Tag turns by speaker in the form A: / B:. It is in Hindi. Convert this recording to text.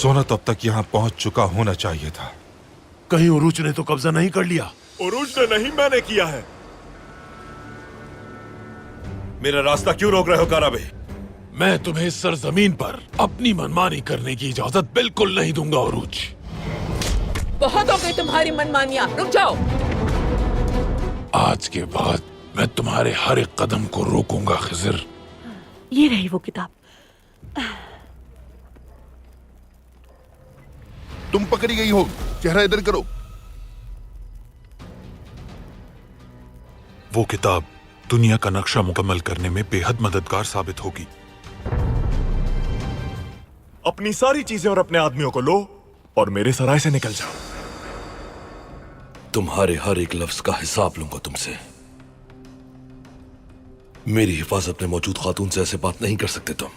A: सोना तो अब तक यहाँ पहुंच चुका होना चाहिए था।
B: कहीं उरूज ने तो कब्जा नहीं कर लिया?
C: उरूज ने नहीं, मैंने किया है।
A: मेरा रास्ता क्यों रोक रहे हो काराबे?
B: मैं तुम्हें इस सरजमीन पर अपनी मनमानी करने की इजाजत बिल्कुल नहीं दूंगा उरूज।
D: बहुत हो गई तुम्हारी मनमानियां, रुक जाओ।
B: आज के बाद मैं तुम्हारे हर एक कदम को रोकूंगा खिज़र।
E: ये रही वो किताब।
F: तुम पकड़ी गई हो, चेहरा इधर करो।
G: वो किताब दुनिया का नक्शा मुकम्मल करने में बेहद मददगार साबित होगी।
C: अपनी सारी चीजें और अपने आदमियों को लो और मेरे सराय से निकल जाओ।
H: तुम्हारे हर एक लफ्ज का हिसाब लूंगा तुमसे। मेरी हिफाजत में मौजूद खातून से ऐसे बात नहीं कर सकते तुम।